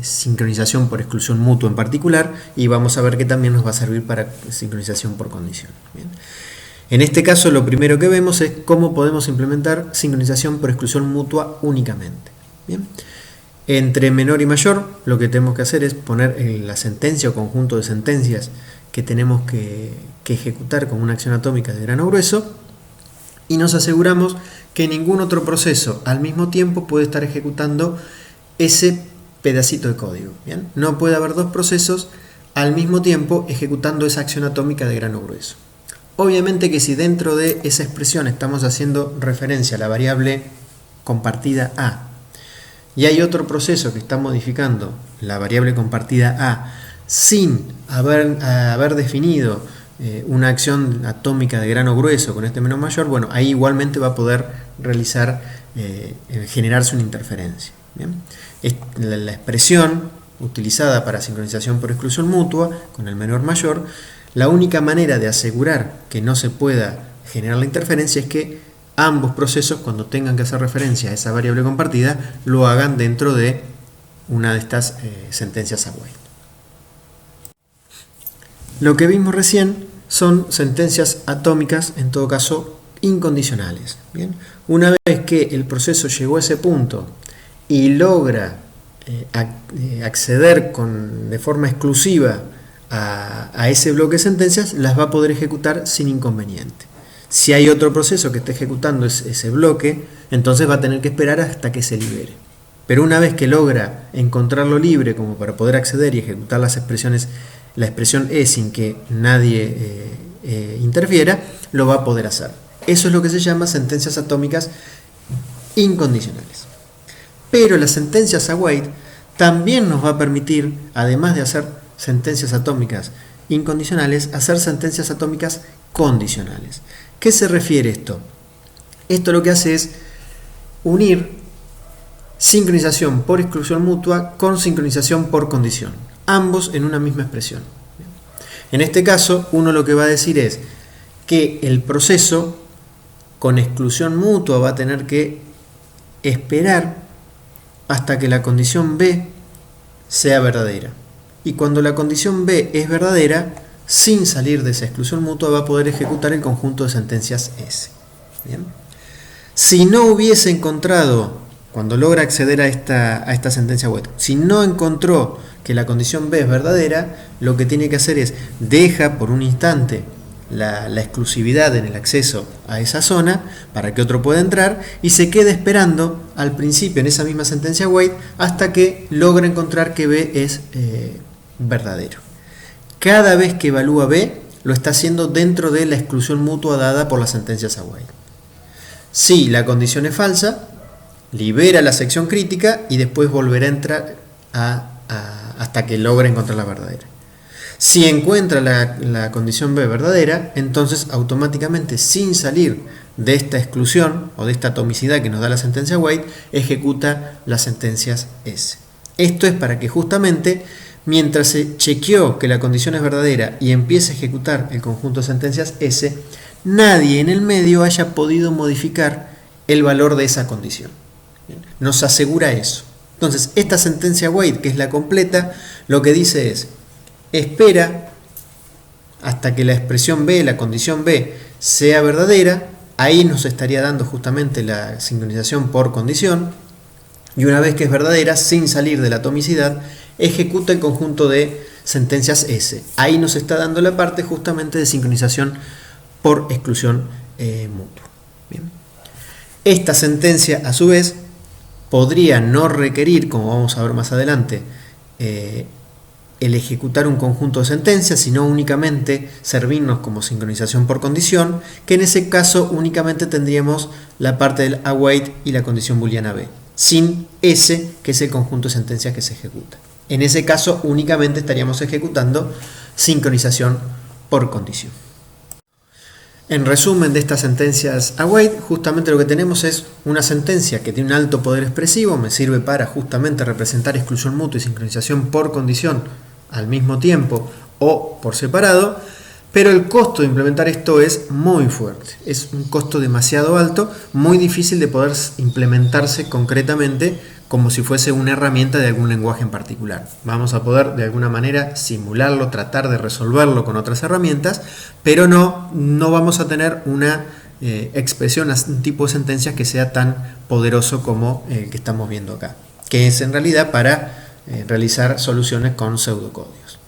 sincronización por exclusión mutua en particular, y vamos a ver que también nos va a servir para sincronización por condición. Bien. En este caso lo primero que vemos es cómo podemos implementar sincronización por exclusión mutua únicamente. Bien. Entre menor y mayor lo que tenemos que hacer es poner la sentencia o conjunto de sentencias que tenemos que ejecutar con una acción atómica de grano grueso, y nos aseguramos que ningún otro proceso al mismo tiempo puede estar ejecutando ese pedacito de código. ¿Bien? No puede haber dos procesos al mismo tiempo ejecutando esa acción atómica de grano grueso. Obviamente que si dentro de esa expresión estamos haciendo referencia a la variable compartida A y hay otro proceso que está modificando la variable compartida A sin haber definido una acción atómica de grano grueso con este menor mayor, bueno, ahí igualmente va a poder realizar, generarse una interferencia. ¿Bien? La expresión utilizada para sincronización por exclusión mutua con el menor mayor, la única manera de asegurar que no se pueda generar la interferencia es que ambos procesos, cuando tengan que hacer referencia a esa variable compartida, lo hagan dentro de una de estas sentencias await. Lo que vimos recién son sentencias atómicas, en todo caso incondicionales. ¿Bien? Una vez que el proceso llegó a ese punto y logra acceder de forma exclusiva a ese bloque de sentencias, las va a poder ejecutar sin inconveniente. Si hay otro proceso que esté ejecutando ese bloque, entonces va a tener que esperar hasta que se libere. Pero una vez que logra encontrarlo libre como para poder acceder y ejecutar las expresiones, la expresión E sin que nadie interfiera, lo va a poder hacer. Eso es lo que se llama sentencias atómicas incondicionales. Pero las sentencias await también nos va a permitir, además de hacer sentencias atómicas incondicionales, hacer sentencias atómicas condicionales. ¿Qué se refiere esto? Esto lo que hace es unir sincronización por exclusión mutua con sincronización por condición, ambos en una misma expresión. En este caso, uno lo que va a decir es que el proceso con exclusión mutua va a tener que esperar hasta que la condición B sea verdadera. Y cuando la condición B es verdadera, sin salir de esa exclusión mutua, va a poder ejecutar el conjunto de sentencias S. ¿Bien? Si no hubiese encontrado, cuando logra acceder a esta sentencia web, si no encontró que la condición B es verdadera, lo que tiene que hacer es deja por un instante la exclusividad en el acceso a esa zona para que otro pueda entrar y se quede esperando al principio en esa misma sentencia wait hasta que logra encontrar que B es verdadero. Cada vez que evalúa B, lo está haciendo dentro de la exclusión mutua dada por las sentencias await. Si la condición es falsa, libera la sección crítica y después volverá a entrar hasta que logre encontrar la verdadera. Si encuentra la condición B verdadera, entonces automáticamente, sin salir de esta exclusión o de esta atomicidad que nos da la sentencia White, ejecuta las sentencias S. Esto es para que justamente mientras se chequeó que la condición es verdadera y empiece a ejecutar el conjunto de sentencias S, nadie en el medio haya podido modificar el valor de esa condición. Nos asegura eso. Entonces, esta sentencia White, que es la completa, lo que dice es: espera hasta que la expresión B, la condición B, sea verdadera. Ahí nos estaría dando justamente la sincronización por condición. Y una vez que es verdadera, sin salir de la atomicidad, ejecuta el conjunto de sentencias S. Ahí nos está dando la parte justamente de sincronización por exclusión mutua. Bien. Esta sentencia, a su vez, podría no requerir, como vamos a ver más adelante, el ejecutar un conjunto de sentencias, sino únicamente servirnos como sincronización por condición, que en ese caso únicamente tendríamos la parte del await y la condición booleana B, sin S, que es el conjunto de sentencias que se ejecuta. En ese caso únicamente estaríamos ejecutando sincronización por condición. En resumen de estas sentencias await, justamente lo que tenemos es una sentencia que tiene un alto poder expresivo, me sirve para justamente representar exclusión mutua y sincronización por condición al mismo tiempo o por separado, pero el costo de implementar esto es muy fuerte, es un costo demasiado alto, muy difícil de poder implementarse concretamente como si fuese una herramienta de algún lenguaje en particular. Vamos a poder de alguna manera simularlo, tratar de resolverlo con otras herramientas, pero no vamos a tener una expresión, un tipo de sentencias que sea tan poderoso como el que estamos viendo acá, que es en realidad para realizar soluciones con pseudocódigos.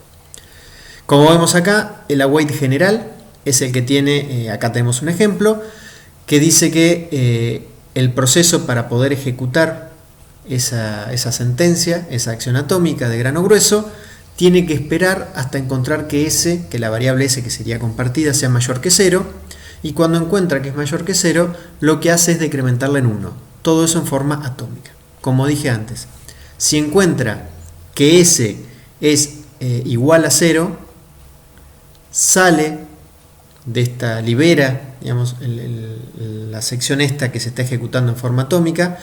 Como vemos acá, el await general es el que tiene, acá tenemos un ejemplo, que dice que el proceso para poder ejecutar esa sentencia, esa acción atómica de grano grueso, tiene que esperar hasta encontrar que S, que la variable S que sería compartida, sea mayor que 0, y cuando encuentra que es mayor que 0, lo que hace es decrementarla en 1. Todo eso en forma atómica. Como dije antes, si encuentra que S es igual a 0, sale de esta, libera, digamos, la sección esta que se está ejecutando en forma atómica,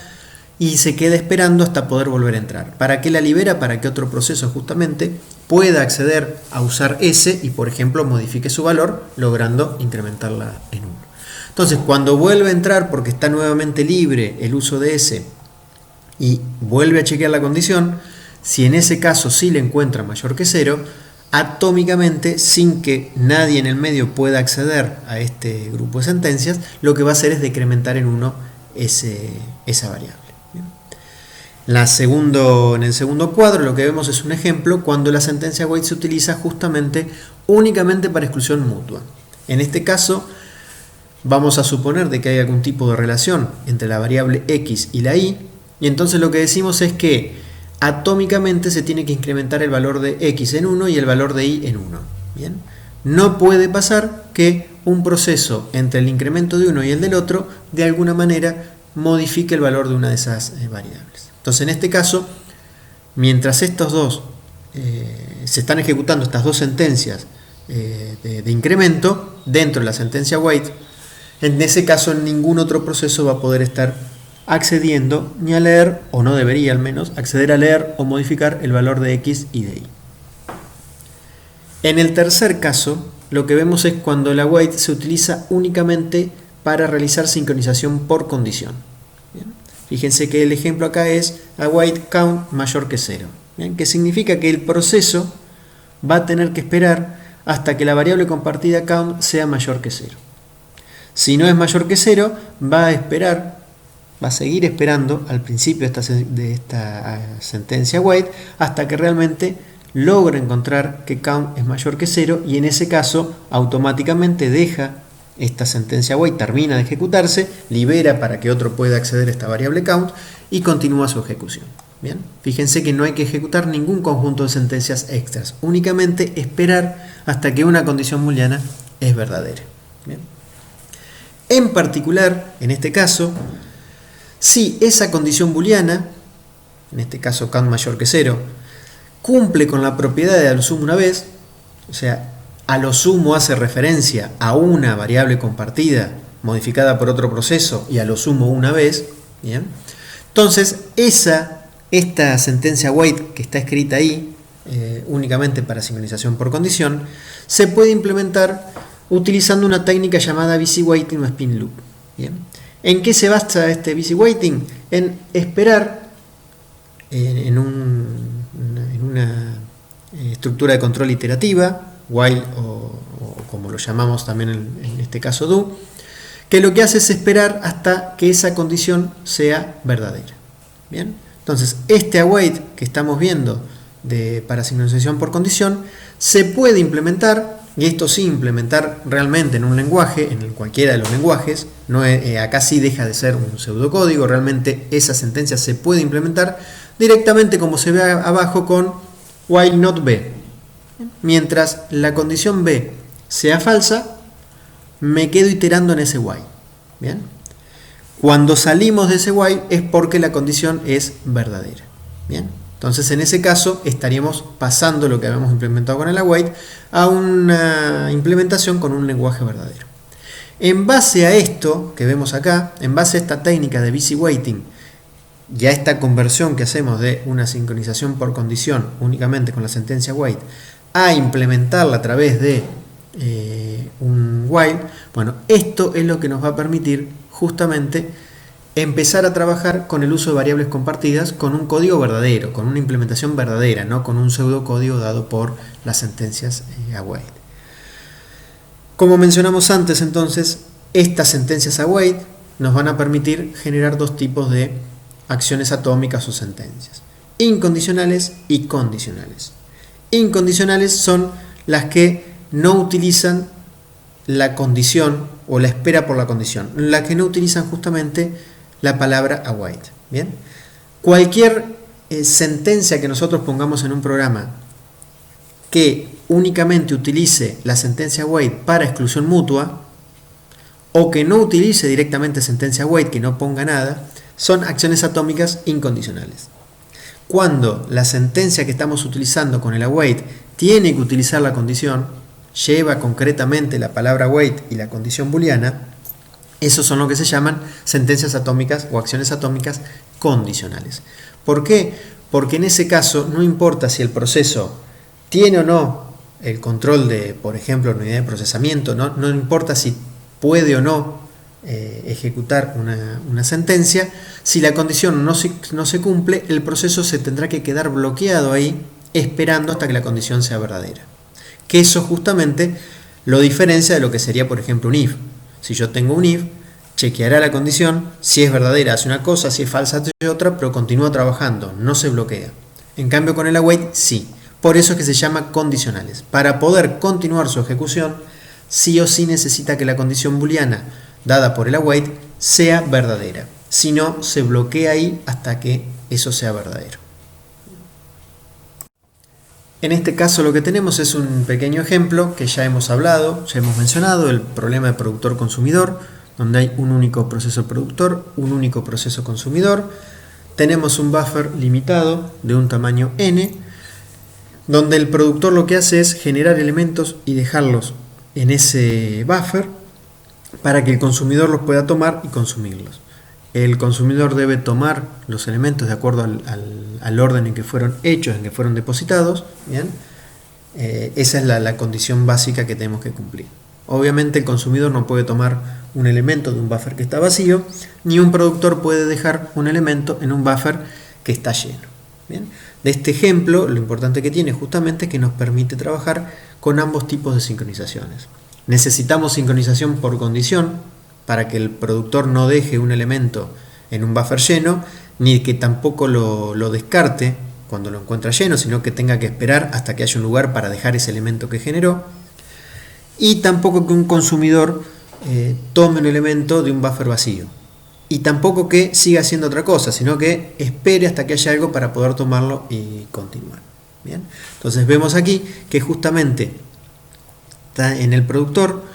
y se queda esperando hasta poder volver a entrar. ¿Para qué la libera? Para que otro proceso justamente pueda acceder a usar S y, por ejemplo, modifique su valor, logrando incrementarla en 1. Entonces, cuando vuelve a entrar, porque está nuevamente libre el uso de S, y vuelve a chequear la condición, si en ese caso sí le encuentra mayor que 0, atómicamente, sin que nadie en el medio pueda acceder a este grupo de sentencias, lo que va a hacer es decrementar en 1 esa variable. En el segundo cuadro lo que vemos es un ejemplo cuando la sentencia await se utiliza justamente únicamente para exclusión mutua. En este caso vamos a suponer de que hay algún tipo de relación entre la variable x y la y, y entonces lo que decimos es que atómicamente se tiene que incrementar el valor de x en 1 y el valor de y en 1. ¿Bien? No puede pasar que un proceso entre el incremento de uno y el del otro de alguna manera modifique el valor de una de esas variables. Entonces, en este caso, mientras estos dos se están ejecutando estas dos sentencias de incremento dentro de la sentencia await, en ese caso ningún otro proceso va a poder estar accediendo ni a leer, o no debería al menos, acceder a leer o modificar el valor de x y de y. En el tercer caso, lo que vemos es cuando el await se utiliza únicamente para realizar sincronización por condición. ¿Bien? Fíjense que el ejemplo acá es await count mayor que 0. ¿Bien? Que significa que el proceso va a tener que esperar hasta que la variable compartida count sea mayor que 0. Si no es mayor que 0, va a seguir esperando al principio de esta sentencia await hasta que realmente logra encontrar que count es mayor que 0, y en ese caso automáticamente deja esta sentencia await, termina de ejecutarse, libera para que otro pueda acceder a esta variable count y continúa su ejecución. Bien, fíjense que no hay que ejecutar ningún conjunto de sentencias extras, únicamente esperar hasta que una condición booleana es verdadera. Bien. En particular, en este caso, Si esa condición booleana, en este caso count mayor que 0, cumple con la propiedad de a lo sumo una vez, o sea, a lo sumo hace referencia a una variable compartida modificada por otro proceso y a lo sumo una vez, ¿bien? Entonces esta sentencia wait que está escrita ahí, únicamente para sincronización por condición, se puede implementar utilizando una técnica llamada busy waiting o spin loop. ¿Bien? ¿En qué se basa este busy waiting? En esperar en una estructura de control iterativa, while o como lo llamamos también en este caso do, que lo que hace es esperar hasta que esa condición sea verdadera. ¿Bien? Entonces, este await que estamos viendo para sincronización por condición se puede implementar, y esto sí, implementar realmente en un lenguaje, en cualquiera de los lenguajes, no acá sí deja de ser un pseudocódigo, realmente esa sentencia se puede implementar directamente como se ve abajo con while not b. Mientras la condición b sea falsa, me quedo iterando en ese while. ¿Bien? Cuando salimos de ese while es porque la condición es verdadera. ¿Bien? Entonces en ese caso estaríamos pasando lo que habíamos implementado con el await a una implementación con un lenguaje verdadero. En base a esto que vemos acá, en base a esta técnica de busy waiting y a esta conversión que hacemos de una sincronización por condición únicamente con la sentencia wait a implementarla a través de un while, bueno, esto es lo que nos va a permitir justamente empezar a trabajar con el uso de variables compartidas con un código verdadero, con una implementación verdadera, no con un pseudocódigo dado por las sentencias await. Como mencionamos antes, entonces, estas sentencias await nos van a permitir generar dos tipos de acciones atómicas o sentencias: incondicionales y condicionales. Incondicionales son las que no utilizan la condición o la espera por la condición, las que no utilizan justamente la palabra await. ¿Bien? Cualquier sentencia que nosotros pongamos en un programa que únicamente utilice la sentencia await para exclusión mutua, o que no utilice directamente sentencia await, que no ponga nada, son acciones atómicas incondicionales. Cuando la sentencia que estamos utilizando con el await tiene que utilizar la condición, lleva concretamente la palabra await y la condición booleana, esos son lo que se llaman sentencias atómicas o acciones atómicas condicionales. ¿Por qué? Porque en ese caso no importa si el proceso tiene o no el control de, por ejemplo, la unidad de procesamiento, no importa si puede o no ejecutar una sentencia, si la condición no se cumple, el proceso se tendrá que quedar bloqueado ahí esperando hasta que la condición sea verdadera. Que eso justamente lo diferencia de lo que sería, por ejemplo, un if. Si yo tengo un if, chequeará la condición, si es verdadera hace una cosa, si es falsa hace otra, pero continúa trabajando, no se bloquea. En cambio con el await sí. Por eso es que se llama condicionales. Para poder continuar su ejecución, sí o sí necesita que la condición booleana dada por el await sea verdadera. Si no, se bloquea ahí hasta que eso sea verdadero. En este caso lo que tenemos es un pequeño ejemplo que ya hemos hablado, ya hemos mencionado, el problema de productor-consumidor, donde hay un único proceso productor, un único proceso consumidor. Tenemos un buffer limitado de un tamaño n, donde el productor lo que hace es generar elementos y dejarlos en ese buffer para que el consumidor los pueda tomar y consumirlos. El consumidor debe tomar los elementos de acuerdo al orden en que fueron hechos, en que fueron depositados. ¿Bien? Esa es la condición básica que tenemos que cumplir. Obviamente el consumidor no puede tomar un elemento de un buffer que está vacío, ni un productor puede dejar un elemento en un buffer que está lleno. ¿Bien? De este ejemplo, lo importante que tiene justamente es que nos permite trabajar con ambos tipos de sincronizaciones. Necesitamos sincronización por condición, para que el productor no deje un elemento en un buffer lleno, ni que tampoco lo descarte cuando lo encuentra lleno, sino que tenga que esperar hasta que haya un lugar para dejar ese elemento que generó, y tampoco que un consumidor tome un elemento de un buffer vacío, y tampoco que siga haciendo otra cosa, sino que espere hasta que haya algo para poder tomarlo y continuar. ¿Bien? Entonces vemos aquí que justamente está en el productor.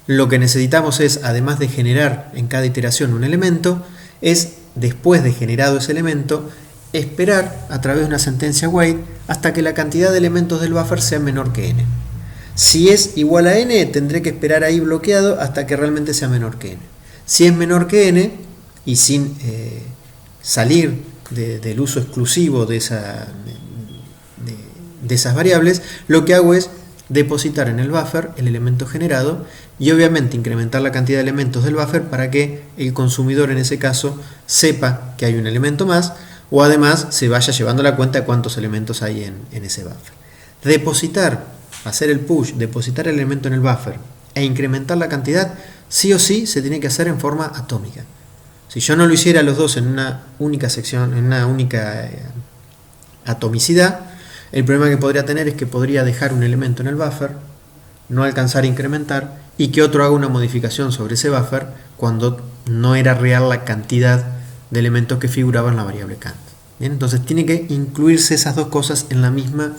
Lo que necesitamos es, además de generar en cada iteración un elemento, es después de generado ese elemento, esperar a través de una sentencia wait hasta que la cantidad de elementos del buffer sea menor que n. Si es igual a n, tendré que esperar ahí bloqueado hasta que realmente sea menor que n. Si es menor que n, y sin salir del uso exclusivo de esas variables, lo que hago es depositar en el buffer el elemento generado y obviamente incrementar la cantidad de elementos del buffer para que el consumidor en ese caso sepa que hay un elemento más, o además se vaya llevando la cuenta de cuántos elementos hay en ese buffer. Depositar, hacer el push, depositar el elemento en el buffer e incrementar la cantidad, sí o sí se tiene que hacer en forma atómica. Si yo no lo hiciera los dos en una única sección, en una única atomicidad, el problema que podría tener es que podría dejar un elemento en el buffer, no alcanzar a incrementar y que otro haga una modificación sobre ese buffer cuando no era real la cantidad de elementos que figuraban en la variable count. ¿Bien? Entonces tiene que incluirse esas dos cosas en la misma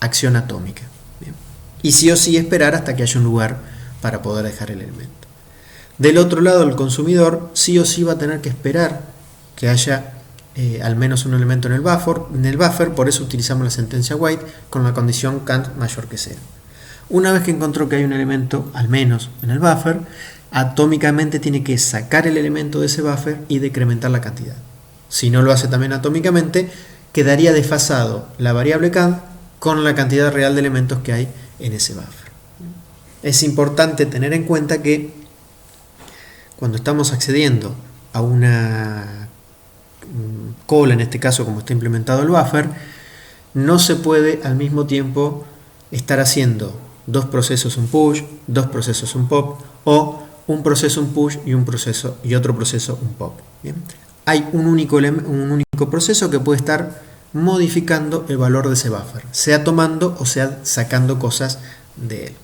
acción atómica. ¿Bien? Y sí o sí esperar hasta que haya un lugar para poder dejar el elemento. Del otro lado, el consumidor sí o sí va a tener que esperar que haya al menos un elemento en el buffer, por eso utilizamos la sentencia wait con la condición count mayor que 0. Una vez que encontró que hay un elemento al menos en el buffer, atómicamente tiene que sacar el elemento de ese buffer y decrementar la cantidad. Si no lo hace también atómicamente, quedaría desfasado la variable count con la cantidad real de elementos que hay en ese buffer. Es importante tener en cuenta que cuando estamos accediendo a una call, en este caso como está implementado el buffer, no se puede al mismo tiempo estar haciendo dos procesos un push, dos procesos un pop, o un proceso un push y otro proceso un pop. ¿Bien? Hay un único proceso que puede estar modificando el valor de ese buffer, sea tomando o sea sacando cosas de él.